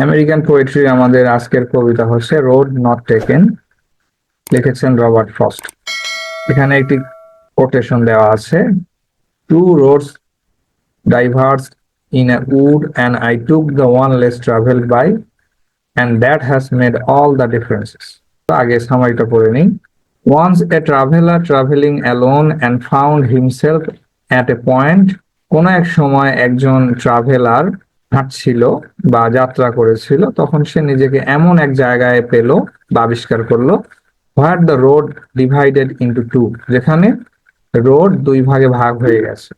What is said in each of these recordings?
American poetry আমাদের আজকের কবিতা হচ্ছে রোড নট টেকেন, লিখেছেন রবার্ট ফ্রস্ট। এখানে একটি কোটেশন দেওয়া আছে, two roads diverged in a wood and I took the one less travelled by and that has made all the differences. আগে সামারিটা পড়ে নিই। Once a traveller travelling alone and found himself at a point, কোনো এক সময় একজন traveller হাঁটছিল বা যাত্রা করেছিল, তখন সে নিজেকে এমন এক জায়গায় পেল বা আবিষ্কার করলো, where the road divided into two, যেখানে রোড দুই ভাগে ভাগ হয়ে গেছে।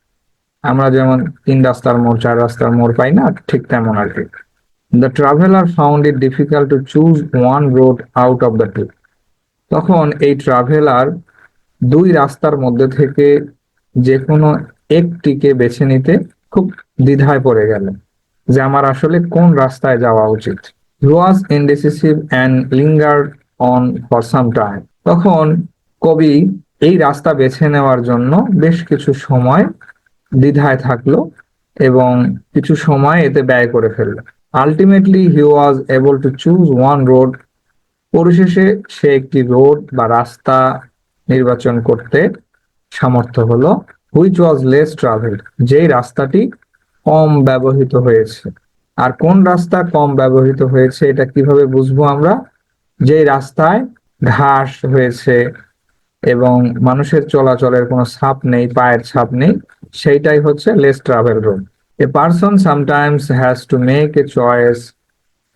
আমরা যেমন তিন রাস্তার মোড়, চার রাস্তার মোড় পাই না, ঠিক তেমন আর কি। The traveller found it difficult to choose one road out of the two, তখন এই ট্রাভেলার দুই রাস্তার মধ্যে থেকে যে কোনো একটিকে বেছে নিতে খুব দ্বিধায় পড়ে গেলেন যে আমার আসলে কোন রাস্তায় যাওয়া উচিত। He was indecisive and lingered on for some time, তখন কবি এই রাস্তা বেছে নেওয়ার জন্য বেশ কিছু সময় দ্বিধায় থাকলো এবং কিছু সময় এতে ব্যয় করে ফেললো। Ultimately he was able to choose one road, পরিশেষে সে একটি রোড বা রাস্তা নির্বাচন করতে সামর্থ্য হলো, হুইচ ওয়াজ লেস ট্রাভেলড, যেই রাস্তাটি কম ব্যবহৃত হয়েছে। আর কোন রাস্তা কম ব্যবহৃত হয়েছে এটা কিভাবে বুঝবো আমরা? যে রাস্তায় ঘাস হয়েছে এবং মানুষের চলাচলের কোনো ছাপ নেই, পায়ের ছাপ নেই, সেইটাই হচ্ছে less travel road. A person sometimes has to make a choice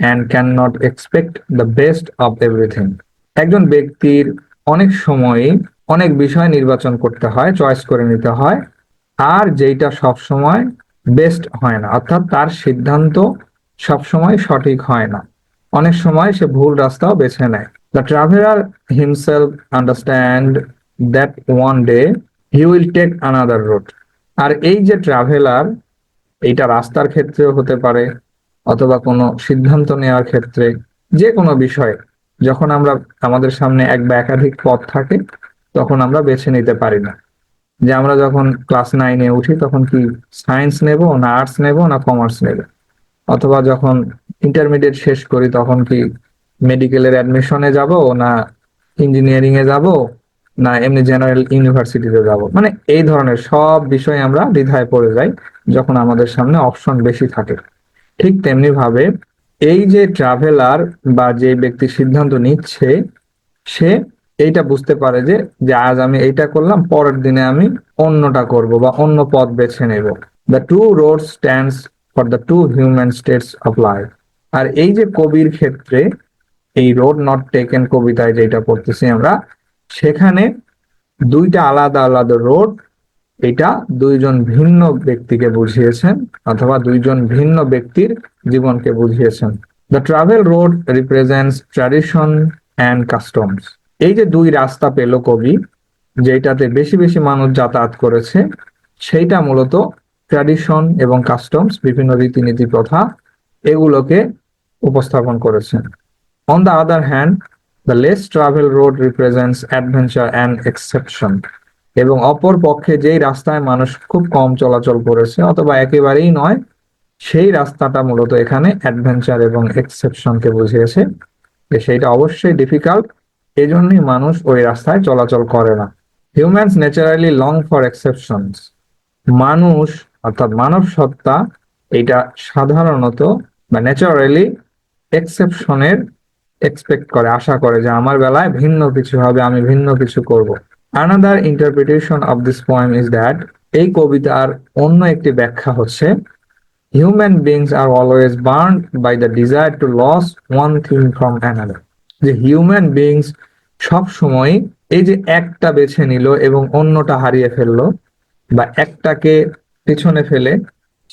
and cannot expect the best of everything. একজন ব্যক্তির অনেক সময়ই অনেক বিষয় নির্বাচন করতে হয়, চয়েস করে নিতে হয়, আর যেটা সব সময় বেস্ট হয় না, অর্থাৎ তার সিদ্ধান্ত সব সময় সঠিক হয় না, অনেক সময় সে ভুল রাস্তাও বেছে নেয়। The traveler himself understand that one day he will take another road. আর এই যে ট্রাভেলার, এইটা রাস্তার ক্ষেত্রেও হতে পারে অথবা কোনো সিদ্ধান্ত নেওয়ার ক্ষেত্রে, যে কোনো বিষয়ে যখন আমরা আমাদের সামনে এক বা একাধিক পথ থাকে তখন আমরা বেছে নিতে পারি না। যে আমরা যখন ক্লাস 9-এ উঠি তখন কি সায়েন্স নেব না আর্টস নেব না কমার্স নেব, অথবা যখন ইন্টারমিডিয়েট শেষ করি তখন কি মেডিকেলের অ্যাডমিশনে যাব না ইঞ্জিনিয়ারিং এ যাব না এমনি জেনারেল ইউনিভার্সিটিতে যাব, মানে এই ধরনের সব বিষয়ে আমরা দ্বিধায় পড়ে যাই যখন আমাদের সামনে অপশন বেশি থাকে। ঠিক তেমনি ভাবে এই যে ট্রাভেলার বা যে ব্যক্তি সিদ্ধান্ত নিচ্ছে, সে এইটা বুঝতে পারে যে যে আজ আমি এইটা করলাম, পরের দিনে আমি অন্যটা করব বা অন্য পথ বেছে নেব। The two road stands for the two human states of life. আর এই যে কবির ক্ষেত্রে এই রোড নট টেকেন কবিতায় যেটা পড়তেছি আমরা, সেখানে দুইটা আলাদা আলাদা রোড, এটা দুইজন ভিন্ন ব্যক্তিকে বুঝিয়েছেন অথবা দুইজন ভিন্ন ব্যক্তির জীবনকে বুঝিয়েছেন। The travel road represents tradition and customs. এই যে দুই রাস্তা পেল কবি, যেটাতে বেশি বেশি মানুষ যাতায়াত করেছে, সেইটা মূলত ট্র্যাডিশন এবং কাস্টমস, বিভিন্ন রীতিনীতি প্রথা, এগুলোকে উপস্থাপন করেছেন। On the other hand, the less travel road represents adventure and exception. এবং অপর পক্ষে যেই রাস্তায় মানুষ খুব কম চলাচল করেছে অথবা একেবারেই নয়, সেই রাস্তাটা মূলত এখানে অ্যাডভেঞ্চার এবং এক্সেপশনকে বুঝিয়েছে, যে সেইটা অবশ্যই ডিফিকাল্ট, এজন্যই মানুষ ওই রাস্তায় চলাচল করে না। Humans naturally long for exceptions. মানুষ অর্থাৎ মানব সত্তা এটা সাধারণত বা ন্যাচারালি এক্সেপশনের এক্সপেক্ট করে, আশা করে যে আমার বেলায় ভিন্ন কিছু হবে, আমি ভিন্ন কিছু করব। Another interpretation of this poem is that এই কবিতার অন্য একটি ব্যাখ্যা হচ্ছে, human beings are always burned by the desire to lose one thing from another. যে হিউম্যান বিংস সব সময় এই যে একটা বেছে নিল এবং অন্যটা হারিয়ে ফেললো, বা একটাকে পিছনে ফেলে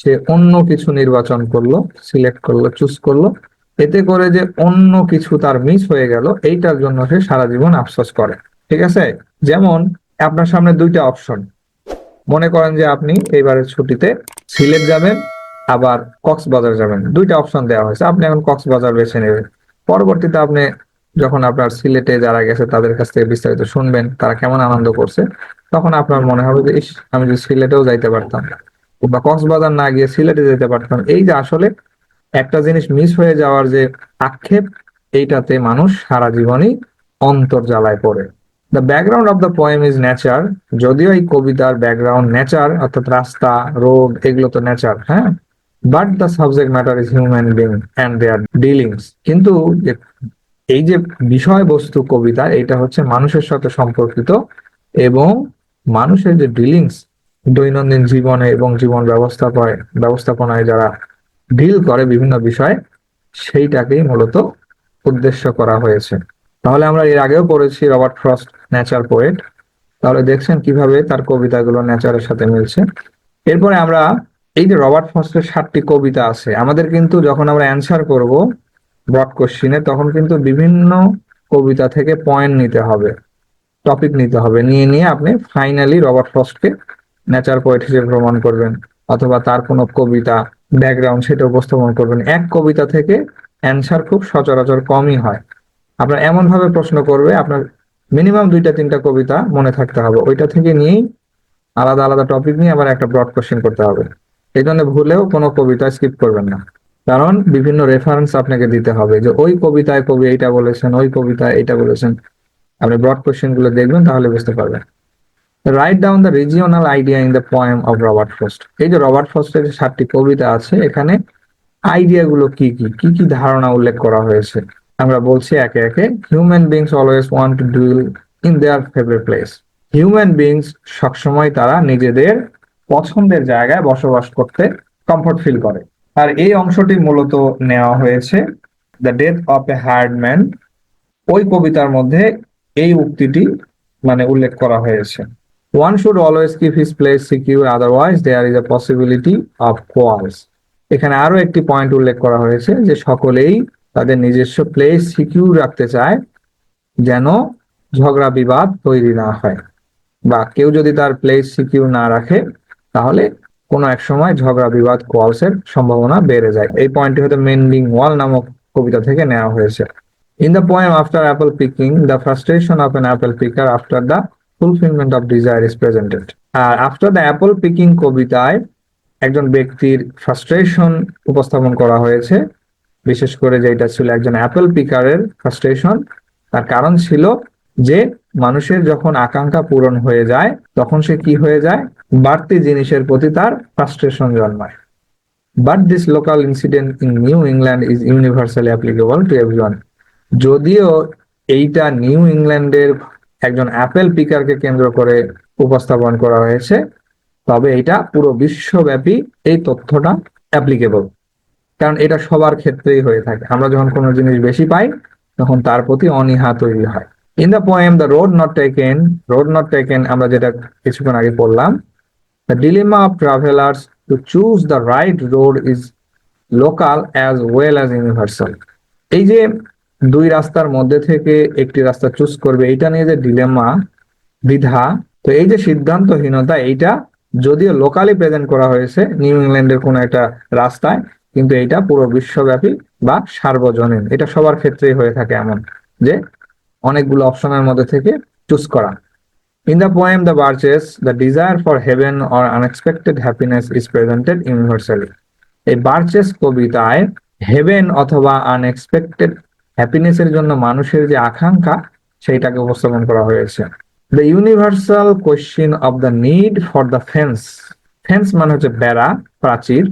সে অন্য কিছু নির্বাচন করলো, সিলেক্ট করলো, চুজ করলো, এতে করে যে অন্য কিছু তার মিস হয়ে গেল, এইটার জন্য সে সারা জীবন আফসোস করে। ঠিক আছে? যেমন আপনার সামনে দুইটা অপশন, মনে করেন যে আপনি এইবারের ছুটিতে সিলেট যাবেন আবার কক্সবাজার যাবেন, দুইটা অপশন দেওয়া হয়েছে, আপনি এখন কক্সবাজার বেছে নেবেন। পরবর্তীতে আপনি যখন আপনার সিলেটে যারা গেছে তাদের কাছ থেকে বিস্তারিত শুনবেন তারা কেমন আনন্দ করছে, তখন আপনার মনে হবে যে ইস, আমি যদি সিলেটেও যাইতে পারতাম বা কক্সবাজার না গিয়ে সিলেটে যেতে পারতাম। এই যে আসলে একটা জিনিস মিস হয়ে যাওয়ার যে আক্ষেপ, এইটাতে মানুষ সারা জীবনই অন্তর্জালায় পড়ে। The background of the poem is nature. যদিও এই কবিতার ব্যাকগ্রাউন্ড নেচার, অর্থাৎ রাস্তা, রোড, এগুলো তো নেচার, হ্যাঁ, but the subject matter is human being and their dealings. কিন্তু এই যে বিষয়বস্তু কবিতা, এটা হচ্ছে মানুষের সাথে সম্পর্কিত, এবং মানুষের যে ডিলিংস, দৈনন্দিন জীবনে এবং জীবন ব্যবস্থাপনায় যারা ডিল করে বিভিন্ন বিষয়, সেইটাকেই মূলত উদ্দেশ্য করা হয়েছে। তাহলে আমরা এর আগেও পড়েছি রবার্ট ফ্রস্ট নেচার পোয়েট, তাহলে দেখছেন কিভাবে তার কবিতাগুলো নেচারের সাথে মিলছে। এরপরে আমরা এই যে রবার্ট ফ্রস্টের 7টি কবিতা আছে, আমাদের কিন্তু যখন আমরা অ্যান্সার করব ব্রড কোশ্চিনে, তখন কিন্তু বিভিন্ন কবিতা থেকে পয়েন্ট নিতে হবে, টপিক নিতে হবে, নিয়ে নিয়ে আপনি ফাইনালি রবার্ট ফ্রস্টকে নেচার পোয়েট হিসেবে প্রমাণ করবেন, অথবা তার কোনো কবিতা ব্যাকগ্রাউন্ড সেটা উপস্থাপন করবেন। এক কবিতা থেকে অ্যান্সার খুব সচরাচর কমই হয়। আপনার এমন ভাবে প্রশ্ন করবে, আপনার মিনিমাম 2-3টা কবিতা মনে থাকতে হবে, ওইটা থেকে নিয়েই আলাদা আলাদা টপিক নিয়ে আবার একটা ব্রড কোশ্চেন করতে হবে। এই জন্য ভুলেও কোনো কবিতা স্কিপ করবেন না, কারণ বিভিন্ন রেফারেন্স আপনাকে দিতে হবে, যে ওই কবিতায় কবি এইটা বলেছেন, ওই কবিতায় এইটা বলেছেন। আপনি ব্রড কোশ্চেন গুলো দেখবেন, তাহলে বুঝতে পারবেন। Write down the regional idea in the poem of Robert frost. এই যে রবার্ট ফ্রস্টের যে 7টি কবিতা আছে, এখানে আইডিয়া গুলো কি কি কি কি ধারণা উল্লেখ করা হয়েছে আমরা বলছি একে একে। Human beings always want to dual in their favourite place. Human beings সবসময় তারা নিজেদের পছন্দের জায়গায় বসবাস করতে কমফোর্ট ফিল করে। আর এই অংশটি মূলত নেওয়া হয়েছে the death of a hard man, ওই কবিতার মধ্যে এই উক্তিটি মানে উল্লেখ করা হয়েছে। One should always keep his place secure, otherwise there is a possibility of quarrels. এখানে আরো একটি পয়েন্ট উল্লেখ করা হয়েছে, যে সকলেই তাদের নিজস্ব প্লেস সিকিউর রাখতে চায়, যেন ঝগড়া বিবাদ তৈরি না হয়, বা কেউ যদি তার প্লেস সিকিউর না রাখে, তাহলে কোনো এক সময় ঝগড়া বিবাদ কোয়ালসের সম্ভাবনা বেড়ে যায়। এই পয়েন্টটি হয়তো মেন্ডিং ওয়াল নামক কবিতা থেকে নেওয়া হয়েছে। In the poem After Apple Picking, the frustration of an apple picker after the fulfillment of desire is presented. আর আফটার দ্য অ্যাপল পিকিং কবিতায় একজন ব্যক্তির ফ্রাস্ট্রেশন উপস্থাপন করা হয়েছে, বিশেষ করে যেটা ছিল একজন অ্যাপেল পিকারের ফ্রাস্ট্রেশন। তার কারণ ছিল যে মানুষের যখন আকাঙ্ক্ষা পূরণ হয়ে যায়, তখন সে কি হয়ে যায়, বাড়তি জিনিসের প্রতি তার ফ্রাস্ট্রেশন জন্মায়। But this local incident in new England is universally applicable to everyone. যদিও এইটা নিউ ইংল্যান্ডের একজন অ্যাপেল পিকারকে কেন্দ্র করে উপস্থাপন করা হয়েছে, তবে এটা পুরো বিশ্বব্যাপী এই তথ্যটা অ্যাপ্লিকেবল, কারণ এটা সবার ক্ষেত্রেই হয়ে থাকে। আমরা যখন কোনো জিনিস বেশি পাই, তখন তার প্রতি অনীহা তৈরি হয়। In the poem the road not taken, আমরা যেটা কিছুক্ষণ আগে পড়লাম, the dilemma of travellers to choose the right road is local as well as universal. এই যে দুই রাস্তার মধ্যে থেকে একটি রাস্তা চুজ করবে, এটা নিয়ে যে ডিলেমা, দ্বিধা, তো এই যে সিদ্ধান্তহীনতা, এইটা যদিও লোকালি প্রেজেন্ট করা হয়েছে নিউ ইংল্যান্ডের কোন একটা রাস্তায়, কিন্তু এটা পুরো বিশ্বব্যাপী বা সার্বজনীন, এটা সবার ক্ষেত্রেই হয়ে থাকে, এমন যে অনেকগুলো অপশনের মধ্যে থেকে চুজ করা। In the poem the birches, the desire for heaven or unexpected happiness is presented universally. এই বার্চেস কবিতায় হেভেন অথবা আনএক্সপেক্টেড হ্যাপিনেসের জন্য মানুষের যে আকাঙ্ক্ষা, সেইটাকে উপস্থাপন করা হয়েছে। The universal question of the need for the fence, fence মানে হচ্ছে বেড়া, প্রাচীর,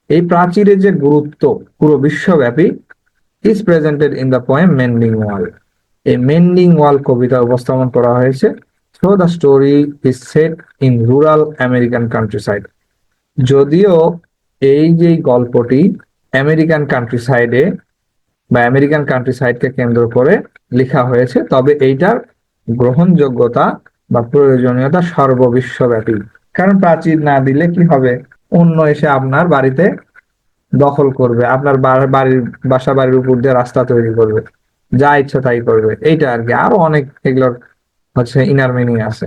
এই প্রাচীরের যে গুরুত্ব পুরো বিশ্বব্যাপী, is presented in the poem mending wall. এই মেন্ডিং ওয়াল কবিতা উপস্থাপন করা হয়েছে। So the story is set in rural American countryside. যদিও এই যে গল্পটি আমেরিকান কান্ট্রিসাইডে বা আমেরিকান কান্ট্রিসাইডকে কেন্দ্র করে লেখা হয়েছে, তবে এইটার গ্রহণযোগ্যতা বা প্রয়োজনীয়তা সর্ববিশ্বব্যাপী। কারণ প্রাচীর না দিলে কি হবে, অন্য এসে আপনার বাড়িতে দখল করবে, আপনার বাড়ির বাসা বাড়ির উপর দিয়ে রাস্তা তৈরি করবে, যা ইচ্ছা তাই করবে, এইটা আর কি। আরো অনেক এগুলোর হচ্ছে ইনার মিনিং আছে।